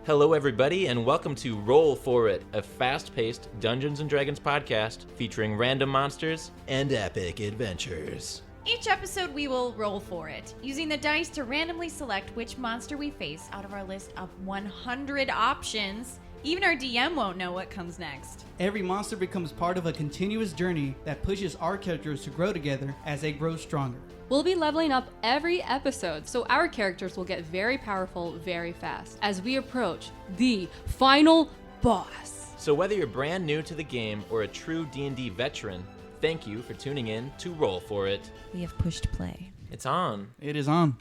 Hello, everybody, and welcome to Roll For It, a fast-paced Dungeons & Dragons podcast featuring random monsters and epic adventures. Each episode we will roll for it, using the dice to randomly select which monster we face out of our list of 100 options. Even our DM won't know what comes next. Every monster becomes part of a continuous journey that pushes our characters to grow together as they grow stronger. We'll be leveling up every episode, so our characters will get very powerful very fast as we approach the final boss. So whether you're brand new to the game or a true D&D veteran, thank you for tuning in to Roll For It. We have pushed play. It's on. It is on.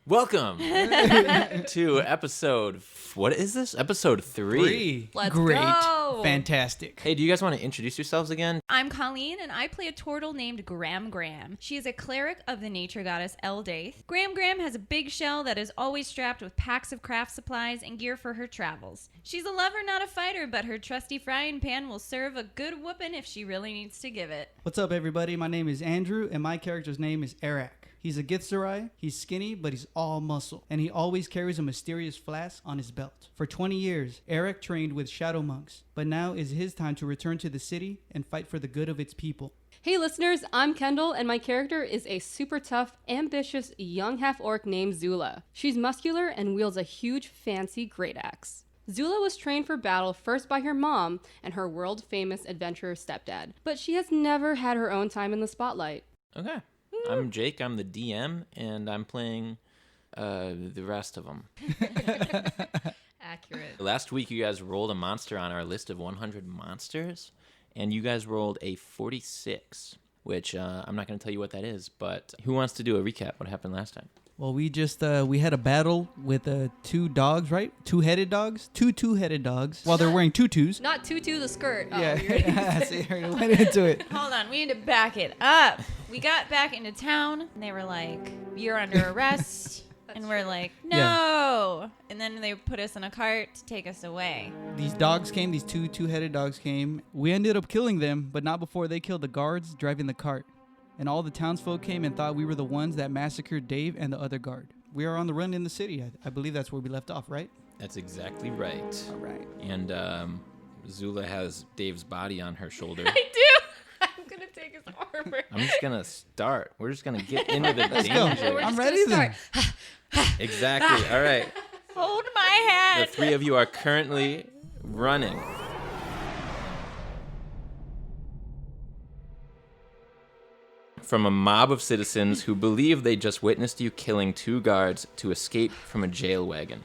Welcome to episode, what is this? Episode 3. Let's Great. go. Fantastic. Hey, do you guys want to introduce yourselves again? I'm Colleen, and I play a turtle named Gram. She is a cleric of the nature goddess Eldaith. Gram has a big shell that is always strapped with packs of craft supplies and gear for her travels. She's a lover, not a fighter, but her trusty frying pan will serve a good whooping if she really needs to give it. What's up, everybody? My name is Andrew, and my character's name is Heirak. He's a Githzerai. He's skinny, but he's all muscle, and he always carries a mysterious flask on his belt. For 20 years, Heirak trained with shadow monks, but now is his time to return to the city and fight for the good of its people. Hey listeners, I'm Kendall, and my character is a super tough, ambitious young half-orc named Zula. She's muscular and wields a huge, fancy great axe. Zula was trained for battle first by her mom and her world-famous adventurer stepdad, but she has never had her own time in the spotlight. Okay. I'm Jake, I'm the DM, and I'm playing the rest of them. Accurate. Last week, you guys rolled a monster on our list of 100 monsters, and you guys rolled a 46, which I'm not going to tell you what that is, but who wants to do a recap? What happened last time? Well, we had a battle with two dogs, right? Two-headed dogs? Two-headed dogs. While they're wearing tutus. Not tutu the skirt. Oh, Yeah, see, I already went into it. Hold on, we need to back it up. We got back into town, and they were like, "You're under arrest." And we're like, "No." And then they put us in a cart to take us away. These dogs came, these two-headed dogs came. We ended up killing them, but not before they killed the guards driving the cart. And all the townsfolk came and thought we were the ones that massacred Dave and the other guard. We are on the run in the city. I believe that's where we left off, right? That's exactly right. All right. And Zula has Dave's body on her shoulder. I do. I'm going to take his armor. I'm just going to start. We're just going to get into the Let's go. danger. I'm ready then. Exactly. All right. Hold my hand. The three of you are currently running. From a mob of citizens who believe they just witnessed you killing two guards to escape from a jail wagon.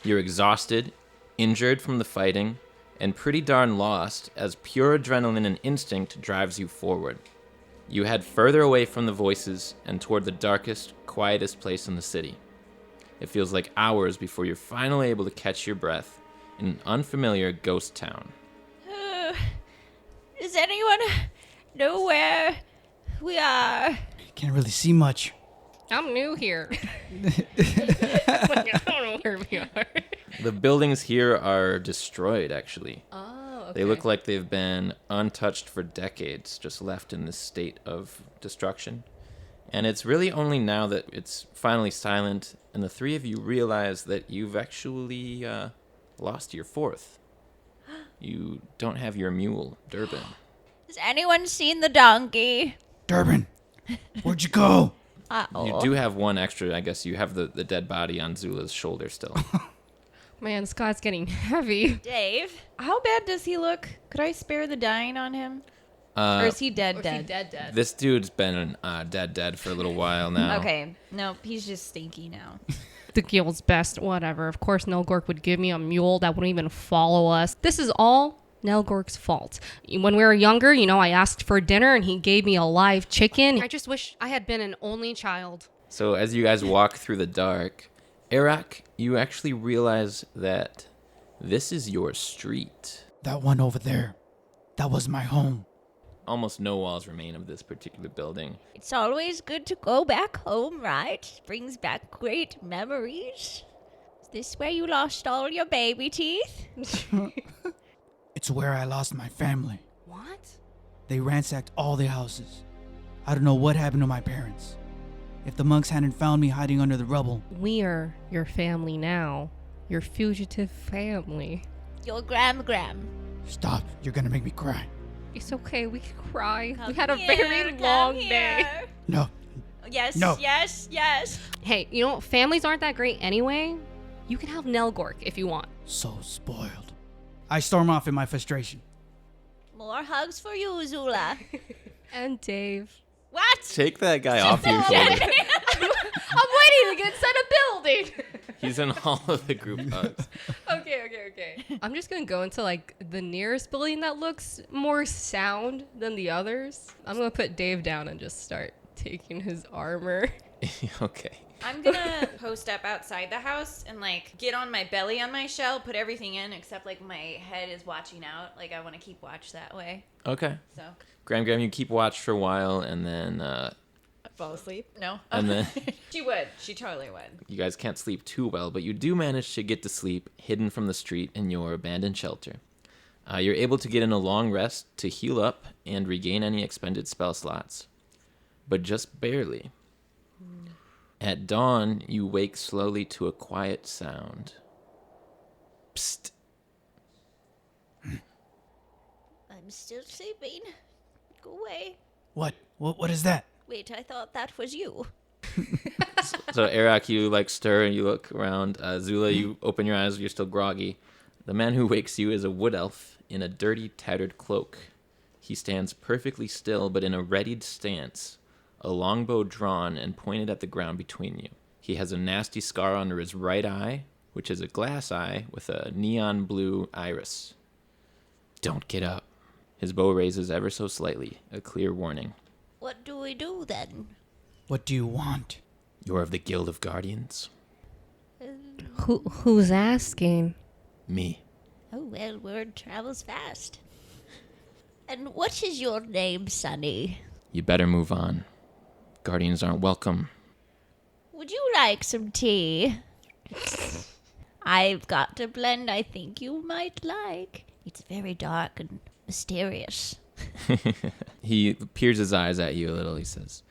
You're exhausted, injured from the fighting, and pretty darn lost as pure adrenaline and instinct drives you forward. You head further away from the voices and toward the darkest, quietest place in the city. It feels like hours before you're finally able to catch your breath in an unfamiliar ghost town. Does anyone know where we are? Can't really see much. I'm new here. I don't know where we are. The buildings here are destroyed, actually. Oh, okay. They look like they've been untouched for decades, just left in this state of destruction. And it's really only now that it's finally silent and the three of you realize that you've actually lost your fourth. You don't have your mule, Durbin. Has anyone seen the donkey? Durbin, where'd you go? You do have one extra, I guess. You have the dead body on Zula's shoulder still. Man, Scott's getting heavy. Dave, how bad does he look? Could I spare the dying on him? Or is he dead? Dead. This dude's been dead for a little while now. Okay, no, he's just stinky now. The guild's best, whatever. Of course, Nelgork would give me a mule that wouldn't even follow us. This is all Nelgork's fault. When we were younger, I asked for dinner and he gave me a live chicken. I just wish I had been an only child. So as you guys walk through the dark, Heirak, you actually realize that this is your street. That one over there. That was my home. Almost no walls remain of this particular building. It's always good to go back home, right? Brings back great memories. Is this where you lost all your baby teeth? It's where I lost my family. What? They ransacked all the houses. I don't know what happened to my parents. If the monks hadn't found me hiding under the rubble. We are your family now. Your fugitive family. Your Gram. Stop. You're gonna make me cry. It's okay, we can cry. Come We had a here, very come long here. day. No. Yes, No. yes. Hey, you know, families aren't that great anyway. You can have Nelgork if you want. So spoiled. I storm off in my frustration. More hugs for you, Zula. And Dave. What? Take that guy off your shoulder. I'm waiting to get inside a building. He's in all of the group hugs. Okay. I'm just gonna go into like the nearest building that looks more sound than the others. I'm gonna put Dave down and just start taking his armor. Okay. I'm gonna post up outside the house and like get on my belly on my shell, put everything in except like my head is watching out. Like I want to keep watch that way. Okay. So Graham, you keep watch for a while, and then fall asleep? No. And then- she would. She totally would. you guys can't sleep too well, but you do manage to get to sleep hidden from the street in your abandoned shelter. You're able to get in a long rest to heal up and regain any expended spell slots, but just barely. At dawn, you wake slowly to a quiet sound. Psst. I'm still sleeping. Go away. What? What is that? Wait, I thought that was you. So Heirak, you like stir and you look around. Zula, you open your eyes. You're still groggy. The man who wakes you is a wood elf in a dirty, tattered cloak. He stands perfectly still, but in a readied stance, a longbow drawn and pointed at the ground between you. He has a nasty scar under his right eye, which is a glass eye with a neon blue iris. Don't get up. His bow raises ever so slightly, a clear warning. What do we do then? What do you want? You're of the Guild of Guardians? Who's asking? Me. Oh, well, word travels fast. And what is your name, Sonny? You better move on. Guardians aren't welcome. Would you like some tea? I've got a blend I think you might like. It's very dark and mysterious. He peers his eyes at you a little. He says,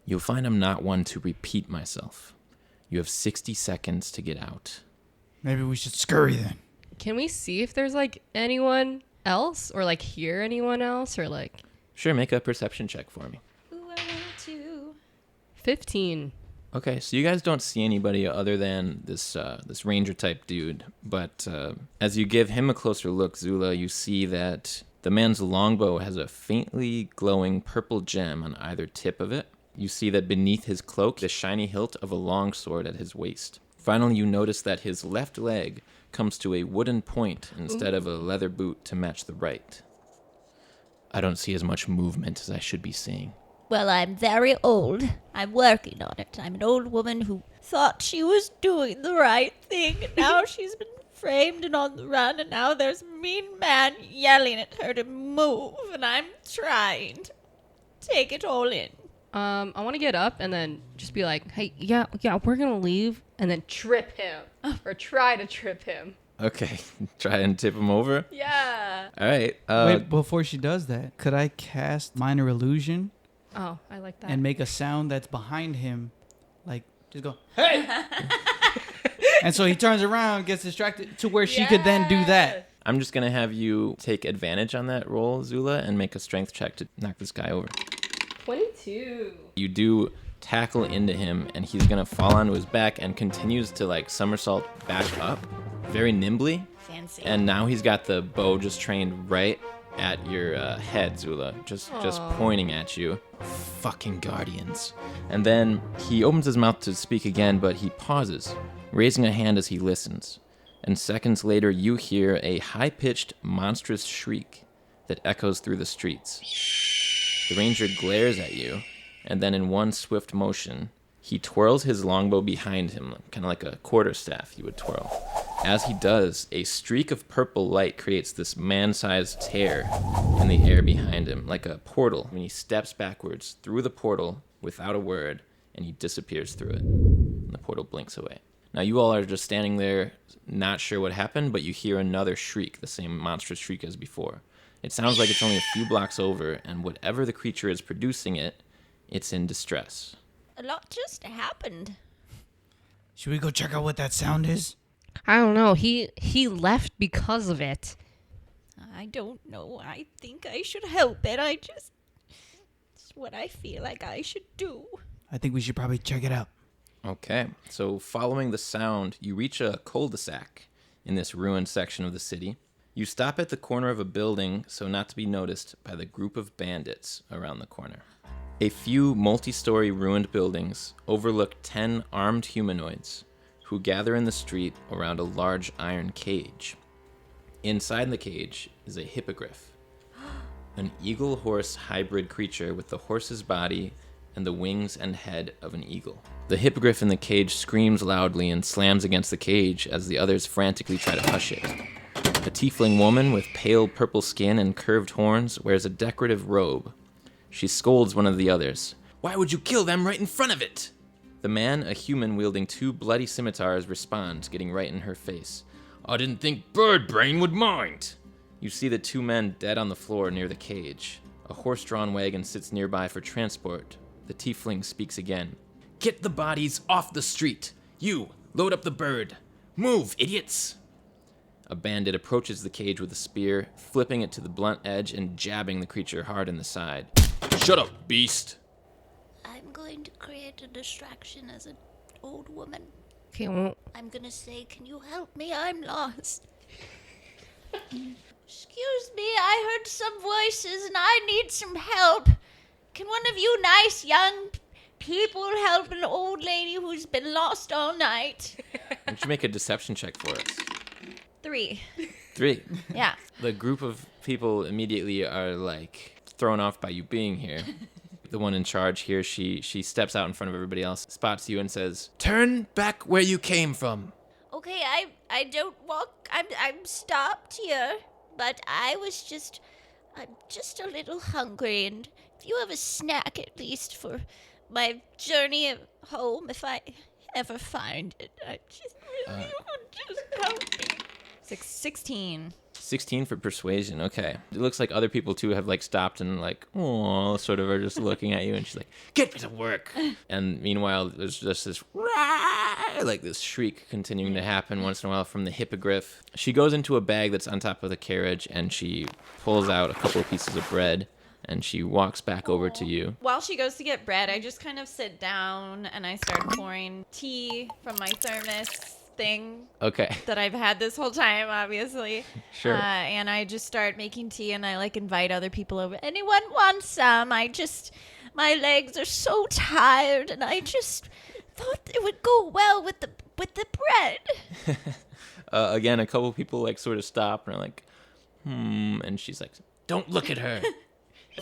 "You'll find I'm not one to repeat myself. You have 60 seconds to get out." Maybe we should scurry then. Can we see if there's like anyone else or like hear anyone else or like Sure, make a perception check for me. Ooh, I want to. 15? Okay, so you guys don't see anybody other than this ranger type dude. But as you give him a closer look, Zula, you see that the man's longbow has a faintly glowing purple gem on either tip of it. You see that beneath his cloak, the shiny hilt of a longsword at his waist. Finally, you notice that his left leg comes to a wooden point instead of a leather boot to match the right. I don't see as much movement as I should be seeing. Well, I'm very old. I'm working on it. I'm an old woman who thought she was doing the right thing, and now she's been framed and on the run, and now there's a mean man yelling at her to move, and I'm trying to take it all in. I want to get up and then just be like, hey, yeah, we're going to leave. And then trip him. Or try to trip him. Okay, try and tip him over. Yeah. All right. Wait, before she does that, could I cast Minor Illusion Oh, I like that. and make a sound that's behind him? Like, just go, hey! And so he turns around, gets distracted to where she could then do that. I'm just going to have you take advantage on that roll, Zula, and make a strength check to knock this guy over. 22. You do tackle into him, and he's going to fall onto his back and continues to, like, somersault back up very nimbly. Fancy. And now he's got the bow just trained right at your head, Zula, just pointing at you. Fucking guardians. And then he opens his mouth to speak again, but he pauses, raising a hand as he listens. And seconds later, you hear a high-pitched, monstrous shriek that echoes through the streets. The ranger glares at you, and then in one swift motion, he twirls his longbow behind him, kind of like a quarterstaff you would twirl. As he does, a streak of purple light creates this man-sized tear in the air behind him, like a portal. When he steps backwards through the portal without a word, and he disappears through it. And the portal blinks away. Now you all are just standing there, not sure what happened, but you hear another shriek, the same monstrous shriek as before. It sounds like it's only a few blocks over, and whatever the creature is producing it, it's in distress. A lot just happened. Should we go check out what that sound is? I don't know. He left because of it. I don't know. I think I should help it. It's what I feel like I should do. I think we should probably check it out. Okay, so following the sound, you reach a cul-de-sac in this ruined section of the city. You stop at the corner of a building so not to be noticed by the group of bandits around the corner. A few multi-story ruined buildings overlook 10 armed humanoids who gather in the street around a large iron cage. Inside the cage is a hippogriff, an eagle-horse hybrid creature with the horse's body and the wings and head of an eagle. The hippogriff in the cage screams loudly and slams against the cage as the others frantically try to hush it. A tiefling woman with pale purple skin and curved horns wears a decorative robe. She scolds one of the others. "Why would you kill them right in front of it?" The man, a human wielding 2 bloody scimitars, responds, getting right in her face. "I didn't think Bird Brain would mind." You see the 2 men dead on the floor near the cage. A horse-drawn wagon sits nearby for transport. The tiefling speaks again. "Get the bodies off the street. You, load up the bird. Move, idiots." A bandit approaches the cage with a spear, flipping it to the blunt edge and jabbing the creature hard in the side. "Shut up, beast." I'm going to create a distraction as an old woman. Okay, well, I'm gonna say, can you help me? I'm lost. Excuse me, I heard some voices and I need some help. Can one of you nice young people help an old lady who's been lost all night? Why don't you make a deception check for us? 3. 3. Yeah. The group of people immediately are like thrown off by you being here. The one in charge here, she steps out in front of everybody else, spots you and says, "Turn back where you came from." Okay, I don't walk. I'm stopped here, but I'm just a little hungry, and if you have a snack at least for my journey home, if I ever find it, I just really would just help me. 16. 16 for persuasion. Okay. It looks like other people too have like stopped and like, oh, sort of are just looking at you, and she's like, "Get to work." And meanwhile, there's just this like this shriek continuing to happen once in a while from the hippogriff. She goes into a bag that's on top of the carriage and she pulls out a couple of pieces of bread and she walks back over to you. While she goes to get bread, I just kind of sit down and I start pouring tea from my thermos thing Okay. that I've had this whole time, obviously. Sure. And I just start making tea and I like invite other people over. Anyone want some? My legs are so tired and I just thought it would go well with the bread. Again, a couple people like sort of stop and are like, and she's like, "Don't look at her."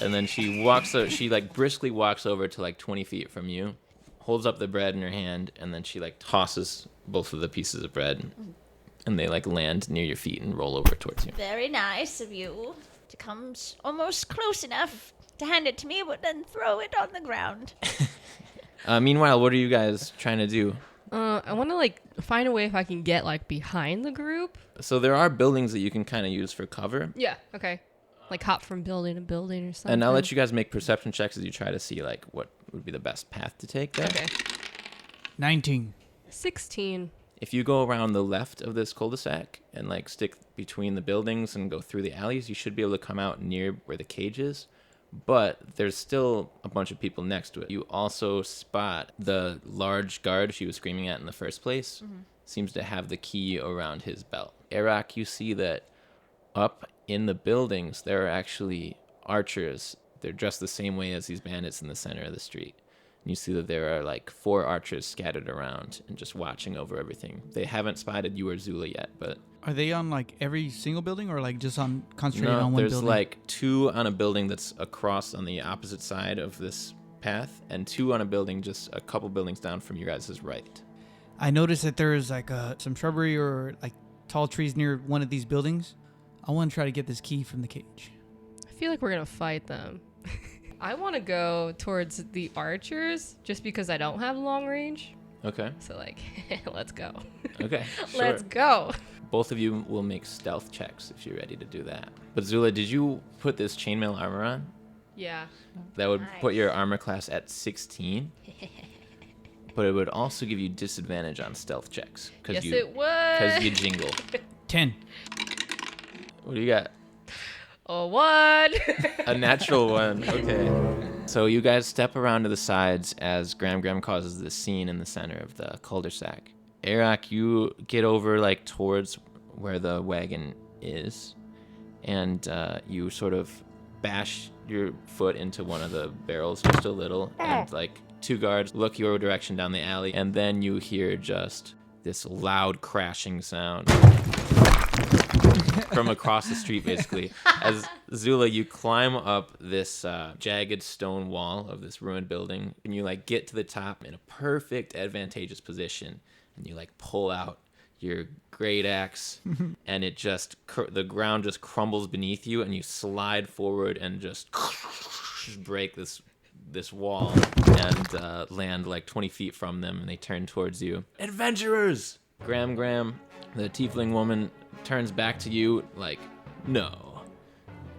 And then she like briskly walks over to like 20 feet from you, holds up the bread in her hand, and then she like tosses both of the pieces of bread, and they like land near your feet and roll over towards you. Very nice of you to come almost close enough to hand it to me, but then throw it on the ground. Meanwhile, what are you guys trying to do? I want to like find a way if I can get like behind the group. So there are buildings that you can kind of use for cover. Yeah. Okay. Like hop from building to building or something. And I'll let you guys make perception checks as you try to see like what would be the best path to take there. Okay. 19. 16. If you go around the left of this cul-de-sac and like stick between the buildings and go through the alleys, you should be able to come out near where the cage is. But there's still a bunch of people next to it. You also spot the large guard she was screaming at in the first place. Seems to have the key around his belt. Heirak, you see that up in the buildings, there are actually archers. They're dressed the same way as these bandits in the center of the street. And you see that there are like 4 archers scattered around and just watching over everything. They haven't spotted you or Zula yet, but... Are they on like every single building or like just on concentrated on one there's building? like 2 on a building that's across on the opposite side of this path, and 2 on a building just a couple buildings down from you guys' right. I noticed that there's like some shrubbery or like tall trees near one of these buildings. I want to try to get this key from the cage. I feel like we're gonna fight them. I want to go towards the archers just because I don't have long range. Okay. So like, let's go. Okay. Sure. Let's go. Both of you will make stealth checks if you're ready to do that. But Zula, did you put this chainmail armor on? Yeah. That would put your armor class at 16. but it would also give you disadvantage on stealth checks. Yes, you, it would. Because you jingle. 10. What do you got? A 1. A natural one. Okay. So you guys step around to the sides as Graham causes this scene in the center of the cul-de-sac. Heirak, you get over like towards where the wagon is, and you sort of bash your foot into one of the barrels just a little, and like 2 guards look your direction down the alley, and then you hear just this loud crashing sound from across the street, basically. As Zula, you climb up this jagged stone wall of this ruined building, and you like get to the top in a perfect, advantageous position, and you like pull out your great axe, and it just the ground just crumbles beneath you, and you slide forward and just break this wall and land like 20 feet from them, and they turn towards you. Adventurers! Graham, the tiefling woman, turns back to you like, no,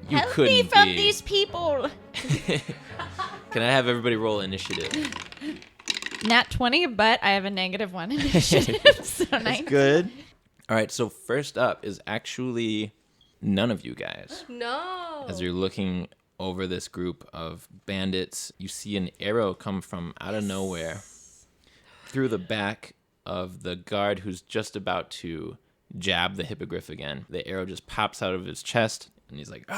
you Help couldn't me from be. these people. Can I have everybody roll initiative? Nat 20, but I have a -1 initiative, so nice. Good. All right, so first up is actually none of you guys. No. As you're looking over this group of bandits, you see an arrow come from out of nowhere through the back of the guard who's just about to jab the hippogriff again. The arrow just pops out of his chest, and he's like,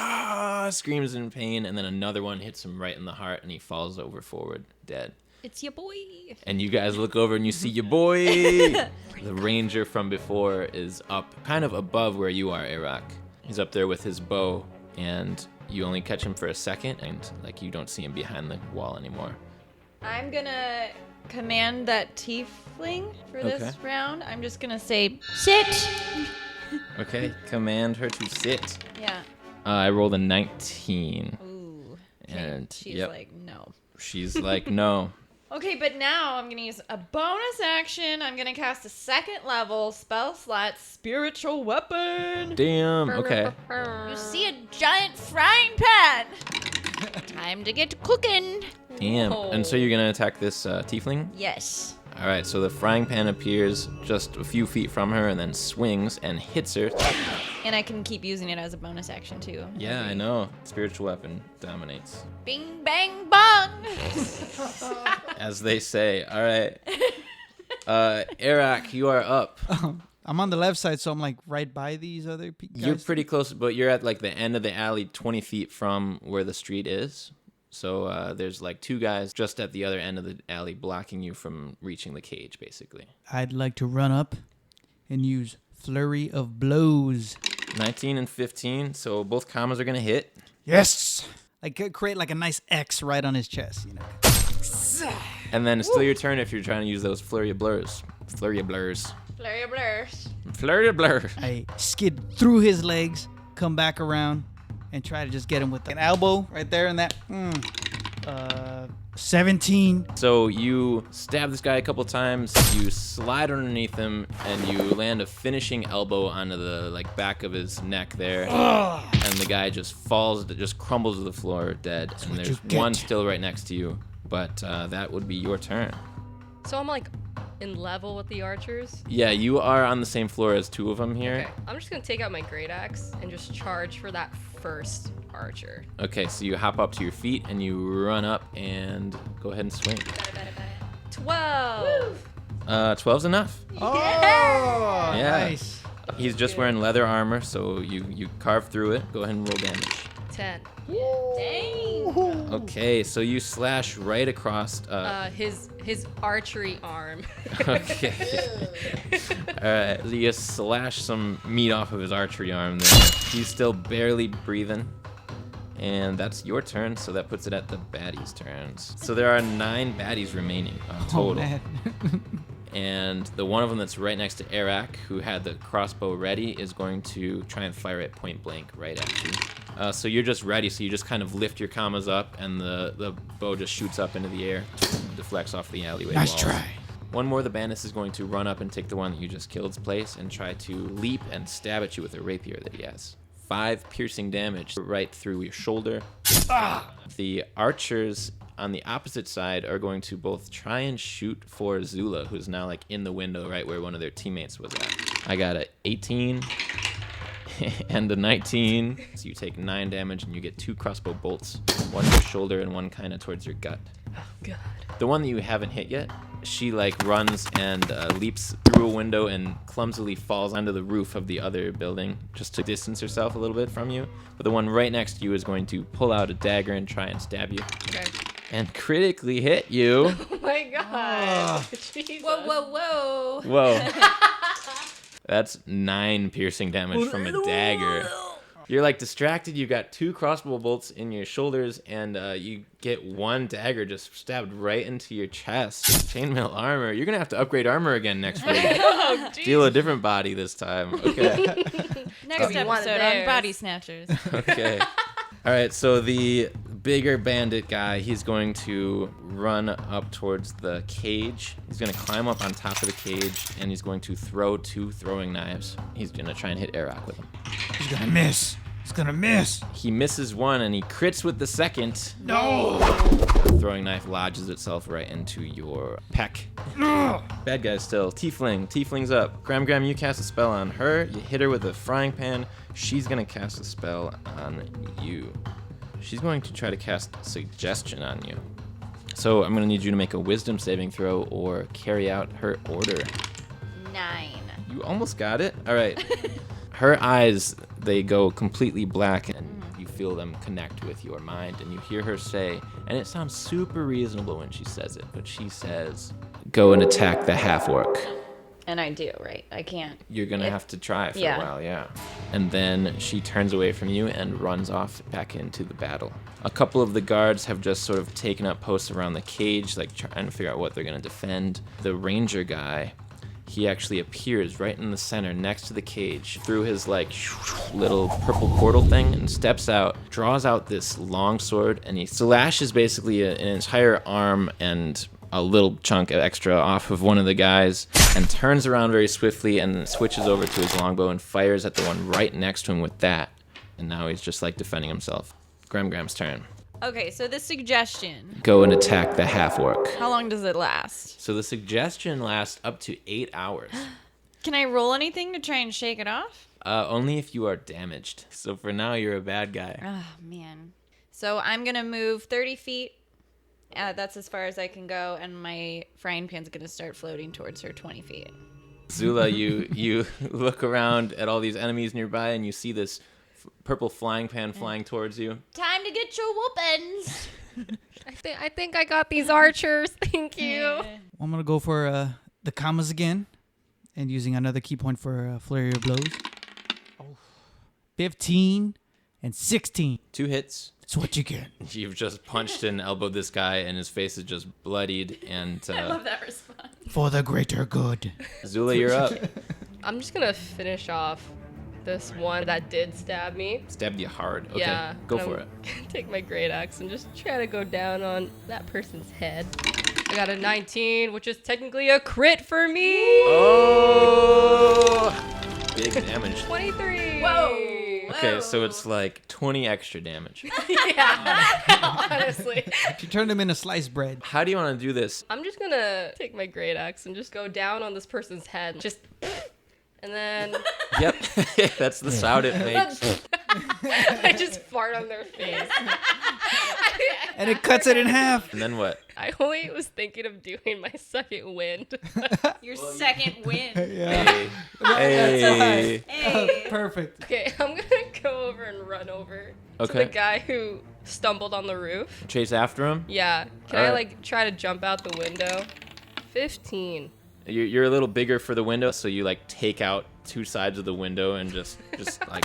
screams in pain, and then another one hits him right in the heart, and he falls over forward, dead. It's your boy. And you guys look over and you see your boy. The ranger from before is up kind of above where you are, Heirak. He's up there with his bow, and you only catch him for a second, and like you don't see him behind the wall anymore. I'm gonna command that tiefling for this round. I'm just gonna say, sit. Okay, command her to sit. Yeah. I rolled a 19. Ooh. And She's yep, like, no. she's like, no. Okay, but now I'm going to use a bonus action. I'm going to cast a 2nd level spell slot spiritual weapon. Damn, okay. You see a giant frying pan. Time to get cooking. Damn. And so you're going to attack this tiefling? Yes. All right, so the frying pan appears just a few feet from her and then swings and hits her. And I can keep using it as a bonus action, too. Yeah, I know. Spiritual weapon dominates, Bing, bang, bong. as they say. All right. Heirak, you are up. I'm on the left side, so I'm like right by these other guys. You're pretty close, but you're at like the end of the alley, 20 feet from where the street is. So there's like 2 guys just at the other end of the alley blocking you from reaching the cage, basically. I'd like to run up and use Flurry of Blows. 19 and 15, so both commas are going to hit. Yes! Like create like a nice X right on his chest, you know. And then it's still your turn if you're trying to use those flurry of blurs. Flurry of blurs. Flurry of blurs. Flurry of blurs. I skid through his legs, come back around, and try to just get him with an elbow right there in that. 17. So you stab this guy a couple times, you slide underneath him, and you land a finishing elbow onto the like back of his neck there. And the guy just falls, just crumbles to the floor dead. And there's one still right next to you, but that would be your turn. So I'm like in level with the archers. Yeah, you are on the same floor as 2 of them here. Okay, I'm just gonna take out my great axe and just charge for that first archer. Okay, so you hop up to your feet and you run up and go ahead and swing. 12. 12's enough. Oh, Yeah. nice. He's just wearing leather armor, so you carve through it. Go ahead and roll damage. 10. Dang. Okay, so you slash right across. His archery arm. Okay. All right, so you slash some meat off of his archery arm there. He's still barely breathing. And that's your turn, so that puts it at the baddies' turns. So there are 9 baddies remaining total. Oh, man. And the one of them that's right next to Heirak, who had the crossbow ready, is going to try and fire it point blank right at you. So you're just ready, so you just kind of lift your commas up, and the bow just shoots up into the air, deflects off the alleyway Nice walls. try. One more of the bandits is going to run up and take the one that you just killed's place and try to leap and stab at you with a rapier that he has. 5 piercing damage right through your shoulder. The archers on the opposite side are going to both try and shoot for Zula, who's now like in the window right where one of their teammates was at. I got a 18 and a 19. So you take 9 damage and you get 2 crossbow bolts, one to your shoulder and one kind of towards your gut. Oh, God. The one that you haven't hit yet, she like runs and leaps through a window and clumsily falls onto the roof of the other building just to distance herself a little bit from you. But the one right next to you is going to pull out a dagger and try and stab you. Okay. And critically hit you. Oh my God. Jesus. Whoa. Whoa. That's 9 piercing damage from a dagger. You're like distracted. You got 2 crossbow bolts in your shoulders, and you get 1 dagger just stabbed right into your chest. Chainmail armor. You're gonna have to upgrade armor again next week. Oh, geez. Steal a different body this time. Okay. Next be one of episode on theirs. Body Snatchers. Okay. All right. So the bigger bandit guy, he's going to run up towards the cage. He's gonna climb up on top of the cage, and he's going to throw 2 throwing knives. He's gonna try and hit Heirak with them. He's gonna miss. He's gonna miss. He misses one and he crits with the second. No. The throwing knife lodges itself right into your pec. Bad guy still. Tiefling. Tiefling's up. Gram, you cast a spell on her. You hit her with a frying pan. She's gonna cast a spell on you. She's going to try to cast suggestion on you. So I'm gonna need you to make a wisdom saving throw or carry out her order. 9. You almost got it. All right. Her eyes, they go completely black, and you feel them connect with your mind, and you hear her say, and it sounds super reasonable when she says it, but she says, go and attack the half-orc. And I do, right? I can't. You're gonna have to try for Yeah. a while, yeah. And then she turns away from you and runs off back into the battle. A couple of the guards have just sort of taken up posts around the cage, like trying to figure out what they're gonna defend. The ranger guy, he actually appears right in the center next to the cage through his like little purple portal thing and steps out, draws out this long sword, and he slashes basically an entire arm and a little chunk of extra off of one of the guys, and turns around very swiftly and then switches over to his longbow and fires at the one right next to him with that. And now he's just like defending himself. Gram's turn. Okay, so the suggestion. Go and attack the half-orc. How long does it last? So the suggestion lasts up to 8 hours. Can I roll anything to try and shake it off? Only if you are damaged. So for now, you're a bad guy. Oh, man. So I'm going to move 30 feet. That's as far as I can go, and my frying pan's going to start floating towards her 20 feet. Zula, you look around at all these enemies nearby, and you see this purple flying pan flying towards you. Time to get your whoopings. I think I got these archers. Thank you. I'm gonna go for the commas again, and using another key point for flurry of blows. 15 and 16. 2 hits. That's what you get. You've just punched and elbowed this guy, and his face is just bloodied. And that response. For the greater good. Zula, you're up. I'm just gonna finish off this one that did stab me. Stabbed you hard. Okay, Yeah. go and for I'm it. gonna take my great axe and just try to go down on that person's head. I got a 19, which is technically a crit for me. Oh! Big damage. 23. Whoa. Okay, so it's like 20 extra damage. Yeah. Honestly. She turned him into sliced bread. How do you want to do this? I'm just gonna take my great axe and just go down on this person's head. Just. And then Yep, that's the sound it makes. I just fart on their face. And it cuts it in half. And then what? I only was thinking of doing my second wind. Your second win. Hey. Hey. Hey. Perfect. Okay, I'm gonna go over and run over to Okay. the guy who stumbled on the roof. Chase after him. Yeah. Can I Alright. like try to jump out the window? 15. You're a little bigger for the window, so you like take out 2 sides of the window and just like,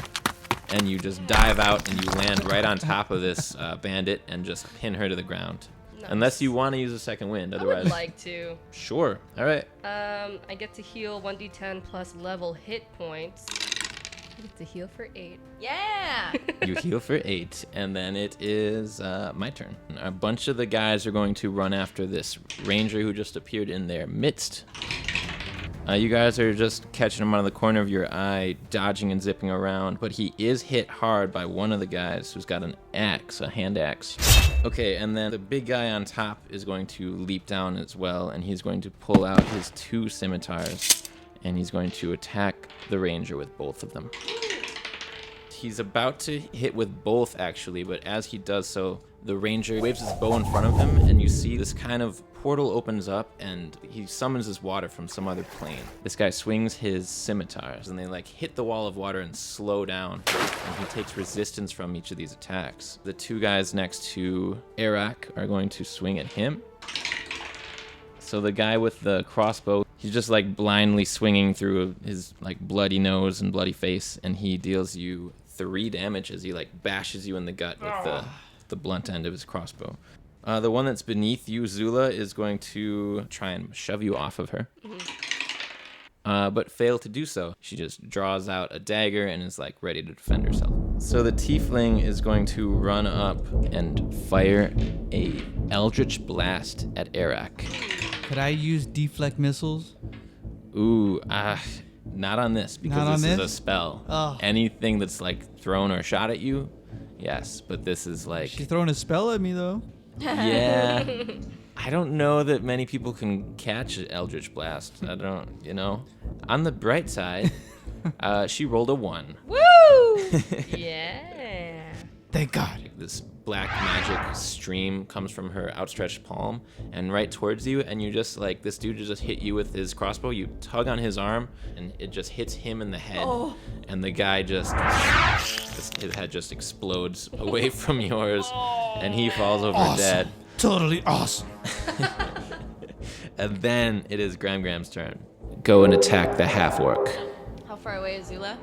and you just dive out and you land right on top of this bandit and just pin her to the ground. Nice. Unless you want to use a second wind, I otherwise. would like to. Sure. All right. I get to heal 1d10 plus level hit points. I get to heal for 8. Yeah. You heal for 8, and then it is my turn. A bunch of the guys are going to run after this ranger who just appeared in their midst. You guys are just catching him out of the corner of your eye, dodging and zipping around, but he is hit hard by one of the guys who's got an axe, a hand axe. Okay, and then the big guy on top is going to leap down as well, and he's going to pull out his 2 scimitars, and he's going to attack the ranger with both of them. He's about to hit with both, actually, but as he does so, the ranger waves his bow in front of him, and you see this kind of portal opens up, and he summons this water from some other plane. This guy swings his scimitars, and they like hit the wall of water and slow down, and he takes resistance from each of these attacks. The 2 guys next to Heirak are going to swing at him. So the guy with the crossbow, he's just like blindly swinging through his like bloody nose and bloody face, and he deals you 3 damage as he like bashes you in the gut with the blunt end of his crossbow. The one that's beneath you, Zula, is going to try and shove you off of her, but fail to do so. She just draws out a dagger and is like ready to defend herself. So the tiefling is going to run up and fire a eldritch blast at Heirak. Could I use deflect missiles? Ooh, not on this, because Not on this is this? a spell. Oh. Anything that's like thrown or shot at you, yes, but this is like, She's throwing a spell at me though. yeah. I don't know that many people can catch an eldritch blast. I don't, On the bright side, she rolled a 1. Woo! Yeah. Thank God. This black magic stream comes from her outstretched palm and right towards you, and you just like, this dude just hit you with his crossbow. You tug on his arm, and it just hits him in the head, and the guy his head just explodes away from yours, and he falls over dead. Totally awesome. And then it is Gram's turn. Go and attack the half-orc. How far away is Zula?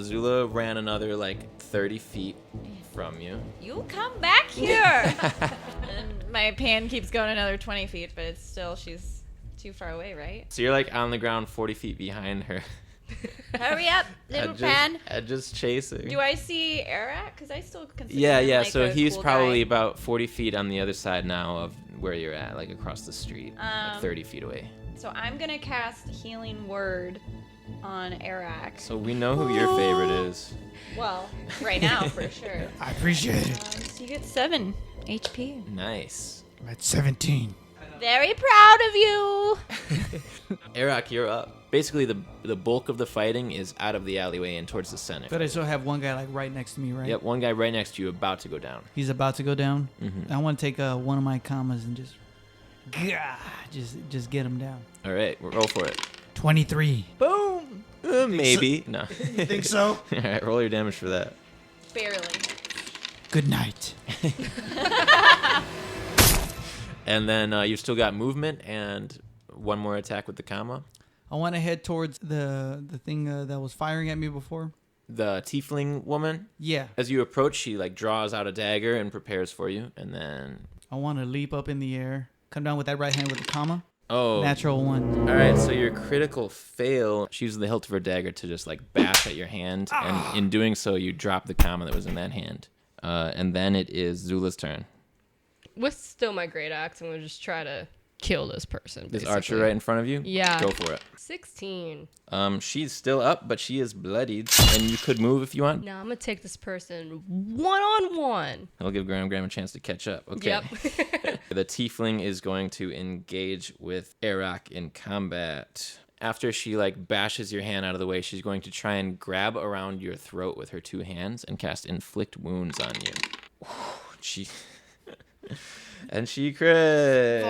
Zula ran another like 30 feet from you. You come back here! And my pan keeps going another 20 feet, but it's still, she's too far away, right? So you're like on the ground 40 feet behind her. Hurry up, little pan. Just chasing. Do I see Heirak? Because I still consider Yeah, him, yeah. like, So a he's cool probably guy. about 40 feet on the other side now of where you're at, like across the street, like 30 feet away. So I'm going to cast Healing Word on Heirak. So we know who your favorite is. Well, right now, for sure. I appreciate it. So you get 7 HP. Nice. I'm at 17. Very proud of you. Heirak, you're up. Basically, the bulk of the fighting is out of the alleyway and towards the center. But I still have one guy like right next to me, right? Yep, one guy right next to you about to go down. He's about to go down. Mhm. I want to take one of my commas and just get him down. All right, roll for it. 23. Boom. Maybe. No. You think so? All right, roll your damage for that. Barely. Good night. And then you've still got movement and one more attack with the comma. I want to head towards the thing that was firing at me before. The tiefling woman. Yeah. As you approach, she like draws out a dagger and prepares for you, and then I want to leap up in the air, come down with that right hand with the comma. oh, Natural 1. all right. So your critical fail. She uses the hilt of her dagger to just like bash at your hand, and in doing so, you drop the comma that was in that hand. And then it is Zula's turn. With still my great axe, I'm gonna just try to kill this person. This basically. archer right in front of you. Yeah. Go for it. 16. She's still up, but she is bloodied, and you could move if you want. Now I'm gonna take this person 1-on-1. That'll give Graham a chance to catch up. Okay. Yep. The tiefling is going to engage with Heirak in combat. After she like bashes your hand out of the way, she's going to try and grab around your throat with her 2 hands and cast inflict wounds on you. She and she crits.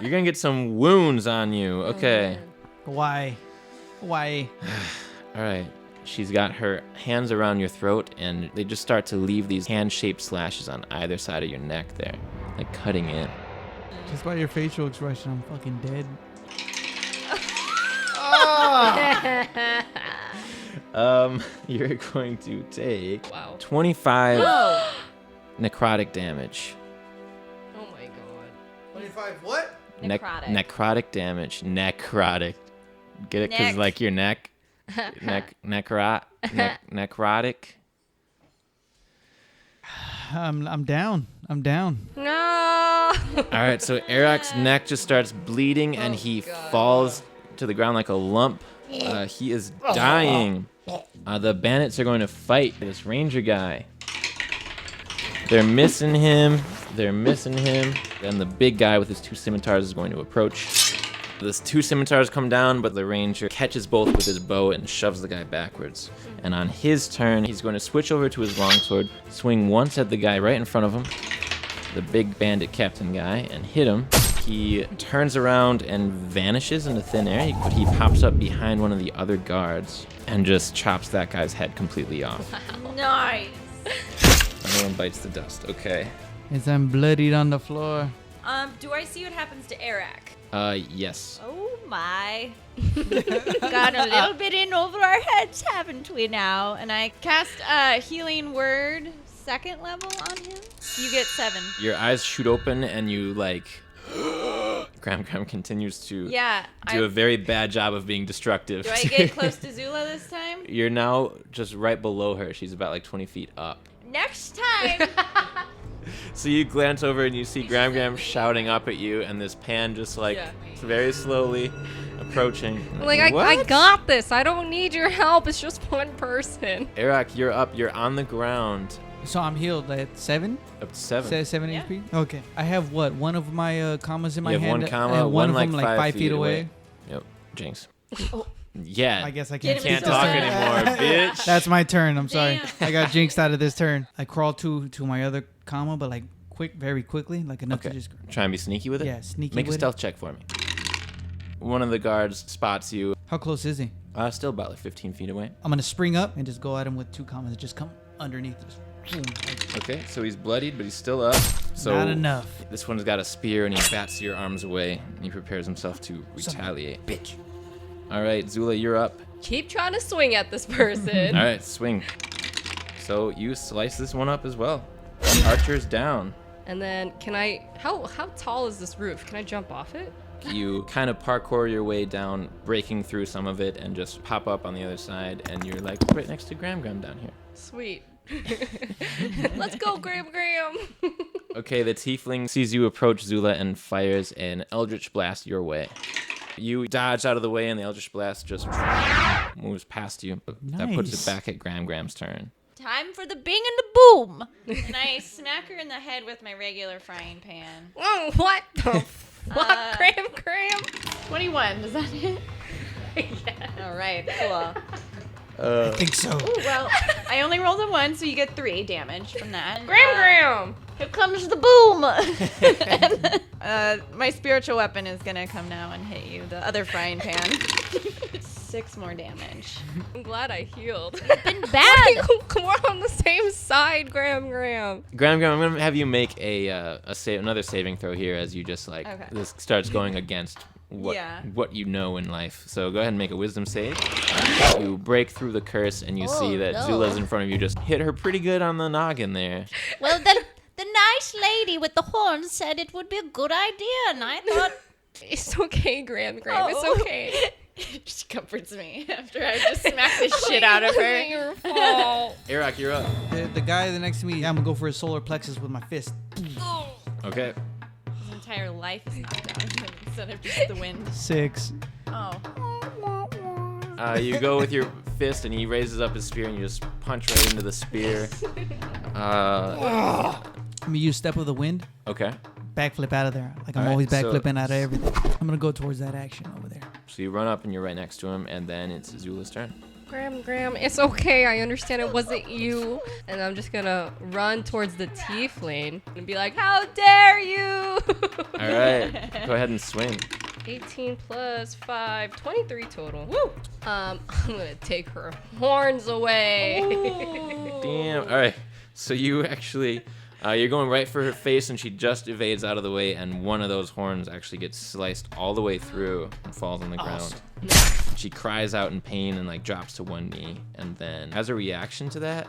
You're gonna get some wounds on you. Okay. Why? All right. She's got her hands around your throat, and they just start to leave these hand-shaped slashes on either side of your neck there, like cutting in. Just by your facial expression, I'm fucking dead. You're going to take Wow. 25 Oh. necrotic damage. Oh my god. 25 what? Necrotic. Necrotic damage. Necrotic. Get it? Because Neck. like your neck. Necrotic. I'm down. I'm down. No. All right, so Heirak's neck just starts bleeding, and he falls to the ground like a lump. He is dying. The bandits are going to fight this ranger guy. They're missing him. Then the big guy with his 2 scimitars is going to approach. The 2 scimitars come down, but the ranger catches both with his bow and shoves the guy backwards. And on his turn, he's going to switch over to his longsword, swing once at the guy right in front of him, the big bandit captain guy, and hit him. He turns around and vanishes into thin air, but he pops up behind one of the other guards and just chops that guy's head completely off. Nice. Another one bites the dust. Okay. As I'm bloodied on the floor. Do I see what happens to Heirak? Yes. Oh my. Got a little bit in over our heads, haven't we now? And I cast a healing word, 2nd level on him. You get 7. Your eyes shoot open and you like. Graham continues to do a very bad job of being destructive. Do I get close to Zula this time? You're now just right below her. She's about like 20 feet up. Next time. So you glance over and you see Graham shouting up at you, and this pan just like very slowly approaching. Like, I got this. I don't need your help. It's just one person. Heirak, you're up. You're on the ground. So I'm healed at 7? Up to 7. 7 HP? Okay. I have what? One of my commas in my You have hand. one comma, and one of like them like 5 feet away. Yep. Jinx. Yeah. I guess I can't. Can't talk anymore, bitch. That's my turn. I'm sorry. Damn. I got jinxed out of this turn. I crawl to my other comma, but like very quickly, like enough to just. Try and be sneaky with it? Yeah, sneaky Make a with stealth check for me. One of the guards spots you. How close is he? Still about like 15 feet away. I'm gonna spring up and just go at him with 2 commas. Just come underneath. Just boom. Okay, so he's bloodied, but he's still up. So Not enough. This one's got a spear, and he bats your arms away, and he prepares himself to retaliate. Bitch. All right, Zula, you're up. Keep trying to swing at this person. All right, swing. So you slice this one up as well. Archer's down. And then can I? How tall is this roof? Can I jump off it? You kind of parkour your way down, breaking through some of it, and just pop up on the other side, and you're like right next to Graham down here. Sweet. Let's go, Graham. Okay, the tiefling sees you approach Zula and fires an eldritch blast your way. You dodge out of the way, and the eldritch blast just moves past you. That puts it Nice. back at Graham's turn. Time for the bing and the boom. And I smack her in the head with my regular frying pan. Oh, what the fuck, Graham? 21, does that hit? Yeah. All right, cool. I think so. Ooh, well, I only rolled a 1, so you get 3 damage from that. Graham. Here comes the boom. And, my spiritual weapon is gonna come now and hit you, the other frying pan. 6 more damage. I'm glad I healed. Been bad. We're on the same side, Graham. Graham, I'm gonna have you make another saving throw here as you just like Okay. this starts going against what you know in life. So go ahead and make a wisdom save. You break through the curse and you see that no. Zula's in front of you. Just hit her pretty good on the noggin there. Well, the nice lady with the horns said it would be a good idea, and I thought, It's okay, Graham. Oh. It's okay. She comforts me after I just smack the shit out of her. It wasn't your fault. Heirak, you're up. The guy next to me, I'm gonna go for his solar plexus with my fist. Okay. His entire life is knocked out instead of just the wind. 6. Oh. You go with your fist and he raises up his spear and you just punch right into the spear. I'm gonna use step of the wind. Okay. Backflip out of there. Like I'm Alright, always so- backflipping out of everything. I'm gonna go towards that action over there. So you run up and you're right next to him, and then it's Zula's turn. Graham, it's okay. I understand it wasn't you. And I'm just gonna run towards the tiefling and be like, how dare you? All right. Go ahead and swing. 18 plus 5, 23 total. Woo! I'm gonna take her horns away. Damn. All right. So you actually, you're going right for her face, and she just evades out of the way, and one of those horns actually gets sliced all the way through and falls on the ground. She cries out in pain and like drops to one knee, and then as a reaction to that,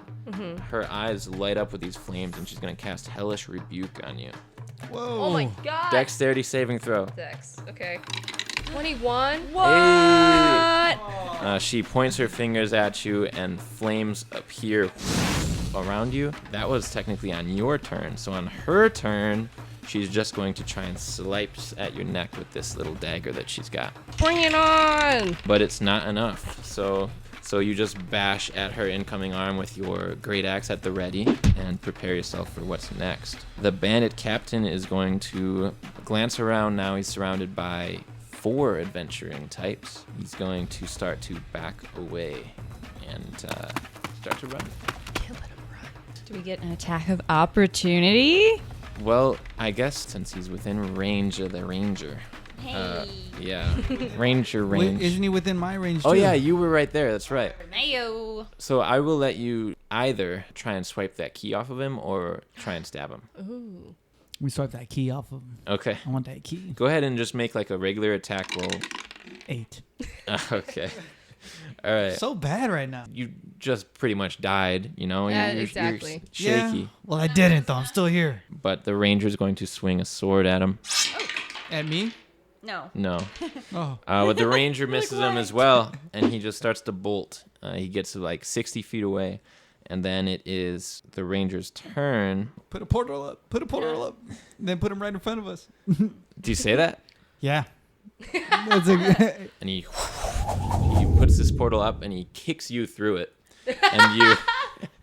her eyes light up with these flames, and she's gonna cast Hellish Rebuke on you. Whoa. Oh my god. Dexterity saving throw. Dex. Okay. 21. Hey! She points her fingers at you, and flames appear around you. That was technically on your turn. So on her turn, she's just going to try and slice at your neck with this little dagger that she's got. Bring it on! But it's not enough. So you just bash at her incoming arm with your great axe at the ready and prepare yourself for what's next. The bandit captain is going to glance around now. He's surrounded by 4 adventuring types. He's going to start to back away and start to run. Do we get an attack of opportunity? Well, I guess since he's within range of the ranger. Hey. Yeah. Ranger Wait, range. isn't he within my range too? Oh, yeah, you were right there. That's right. Mayo. So I will let you either try and swipe that key off of him or try and stab him. Ooh. We swipe that key off of him. Okay. I want that key. Go ahead and just make like a regular attack roll. 8. Okay. All right. So bad right now. You just pretty much died, you know? Yeah, You're exactly. shaky. Yeah. Well, I didn't though. I'm still here. But the ranger's going to swing a sword at him. At me? No. No. Oh. But the ranger misses him as well, and he just starts to bolt. He gets to like 60 feet away, and then it is the ranger's turn. Put a portal up. Put a portal up. Then put him right in front of us. Do you say that? Yeah. That's a, And he puts this portal up, and he kicks you through it, and you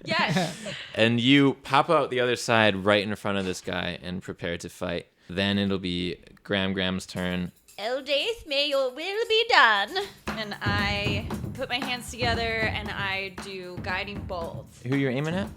Yes. and you pop out the other side right in front of this guy and prepare to fight. Then it'll be Graham's turn. Eldaith, may your will be done. And I put my hands together and I do guiding bolt. Who you're aiming at?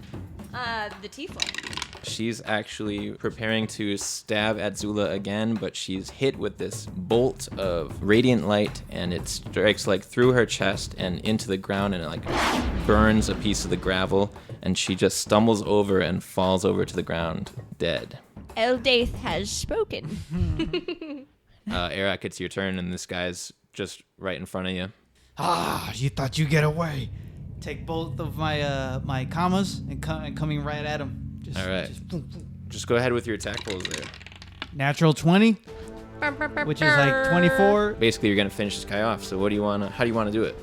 The tiefling. She's actually preparing to stab at Zula again, but she's hit with this bolt of radiant light, and it strikes like through her chest and into the ground, and it like burns a piece of the gravel, and she just stumbles over and falls over to the ground, dead. Eldaith has spoken. Heirak, it's your turn, and this guy's just right in front of you. Ah, you thought you'd get away. Take both of my my commas and coming right at him. Just, All right. just boom, boom. Just go ahead with your attack rolls there. Natural 20, which is like 24. Basically, you're gonna finish this guy off. So how do you wanna do it?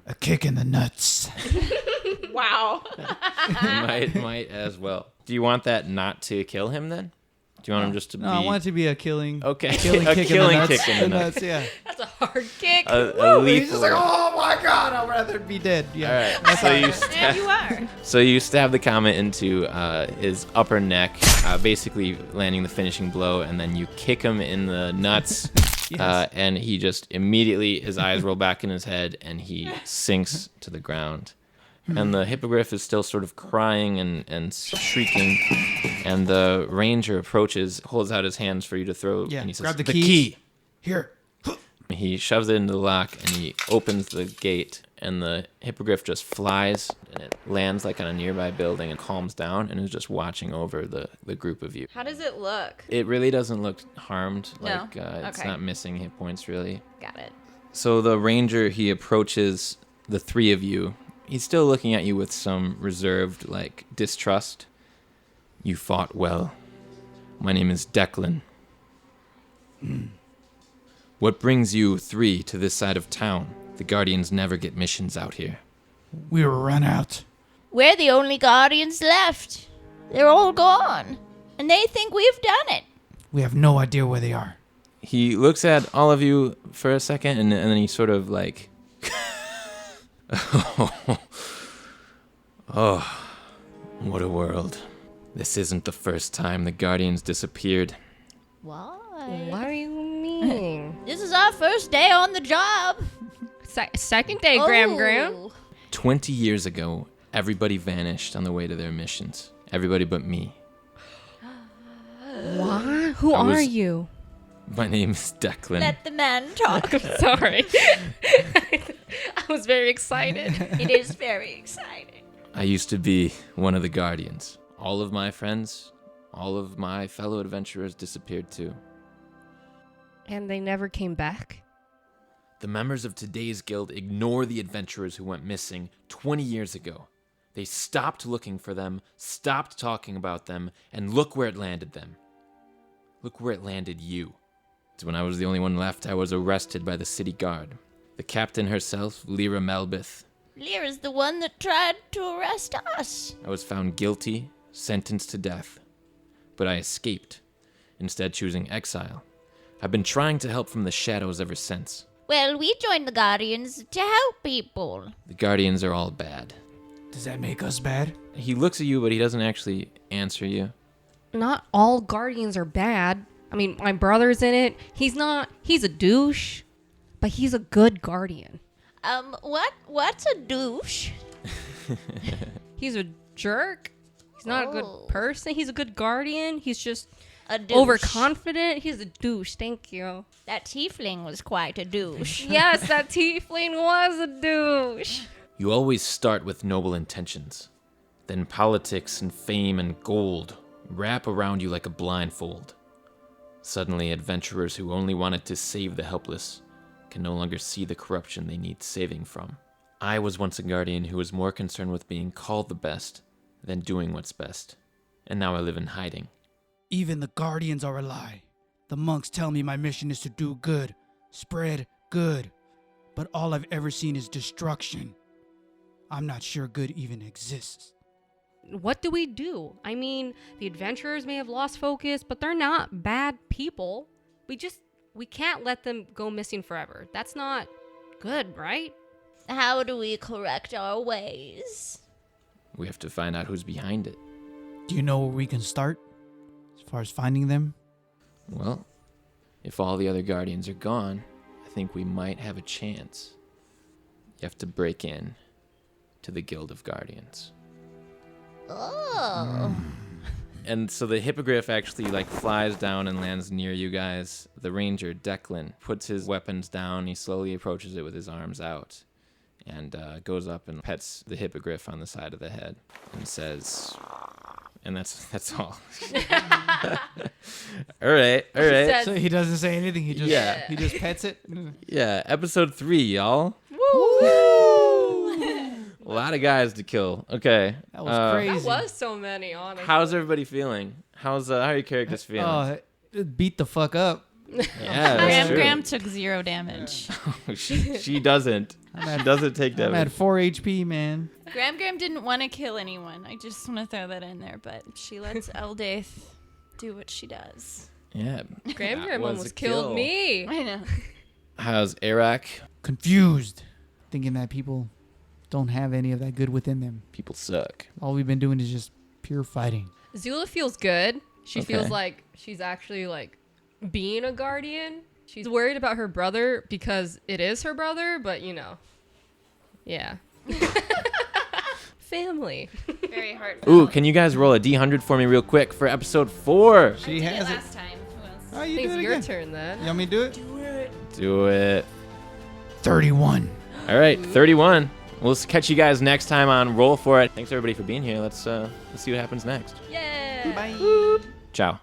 A kick in the nuts. Wow. might as well. Do you want that not to kill him then? Do you want him just to be? No, I want it to be a killing. Okay. Killing A kick killing in the nuts. kick in the nuts. Yeah. That's a hard kick. a He's lethal. just like, oh my god, I'd rather be dead. Yeah. All right. And you are. So you stab the comet into his upper neck, basically landing the finishing blow, and then you kick him in the nuts, Yes. and he just immediately, his eyes roll back in his head, and he sinks to the ground. And the hippogriff is still sort of crying and shrieking, and the ranger approaches, holds out his hands for you to throw, Yeah, and he says, grab the key. keys." Here. He shoves it into the lock, and he opens the gate, and the hippogriff just flies, and it lands like on a nearby building and calms down and is just watching over the group of you. How does it look? It really doesn't look harmed. No? Like it's Okay. not missing hit points, really. Got it. So the ranger, he approaches the 3 of you. He's still looking at you with some reserved, like, distrust. You fought well. My name is Declan. What brings you 3 to this side of town? The Guardians never get missions out here. We were run out. We're the only guardians left. They're all gone. And they think we've done it. We have no idea where they are. He looks at all of you for a second, and then he sort of like... Oh, what a world. This isn't the first time the Guardians disappeared. Why? What do you mean? This is our first day on the job. Second day, Graham. Oh. 20 years ago, everybody vanished on the way to their missions. Everybody but me. What? Who I are was- you? My name is Declan. Let the man talk. Sorry. I was very excited. It is very exciting. I used to be one of the Guardians. All of my friends, all of my fellow adventurers disappeared too. And they never came back? The members of today's guild ignore the adventurers who went missing 20 years ago. They stopped looking for them, stopped talking about them, and look where it landed them. Look where it landed you. When I was the only one left, I was arrested by the city guard. The captain herself, Lyra Melbith. Lyra's the one that tried to arrest us. I was found guilty, sentenced to death. But I escaped. instead choosing exile. I've been trying to help from the shadows ever since. Well, we joined the Guardians to help people. The Guardians are all bad. Does that make us bad? He looks at you, but he doesn't actually answer you. Not all guardians are bad. I mean, my brother's in it. He's a douche, but he's a good guardian. What's a douche? He's a jerk. He's not a Oh. good person. He's a good guardian. He's just A douche. overconfident. He's a douche. Thank you. That tiefling was quite a douche. Yes, that tiefling was a douche. You always start with noble intentions. Then politics and fame and gold wrap around you like a blindfold. Suddenly, adventurers who only wanted to save the helpless can no longer see the corruption they need saving from. I was once a guardian who was more concerned with being called the best than doing what's best. And now I live in hiding. Even the Guardians are a lie. The monks tell me my mission is to do good, spread good. But all I've ever seen is destruction. I'm not sure good even exists. What do we do? I mean, the adventurers may have lost focus, but they're not bad people. We can't let them go missing forever. That's not good, right? How do we correct our ways? We have to find out who's behind it. Do you know where we can start? As far as finding them? Well, if all the other guardians are gone, I think we might have a chance. You have to break in to the Guild of Guardians. Oh. And so the hippogriff actually flies down and lands near you guys. The ranger, Declan, puts his weapons down. He slowly approaches it with his arms out and goes up and pets the hippogriff on the side of the head and says, and that's all. all right. Says- So he doesn't say anything. He just Yeah. he just pets it. Yeah, episode 3, y'all. A lot of guys to kill. Okay. That was crazy. That was so many, honestly. How's everybody feeling? How are your characters feeling? It beat the fuck up. Yeah, that's Graham true. Graham took 0 damage. she doesn't. She doesn't take I'm damage. at 4 HP, man. Graham didn't want to kill anyone. I just want to throw that in there, but she lets Eldaith do what she does. Yeah. Graham That was almost a killed kill. me. I know. How's Heirak? Confused, thinking that people don't have any of that good within them. People suck. All we've been doing is just pure fighting. Zula feels good. She Okay. feels like she's actually being a guardian. She's worried about her brother because it is her brother, but yeah. Family. Very hard. Ooh, can you guys roll a D100 for me real quick for episode 4? She has it. Last time. Who else? Oh, I you think do it's it your again. turn then. You want me to do it? Do it. 31. All right, 31. We'll catch you guys next time on Roll For It. Thanks everybody for being here. Let's see what happens next. Yay! Bye. Ciao.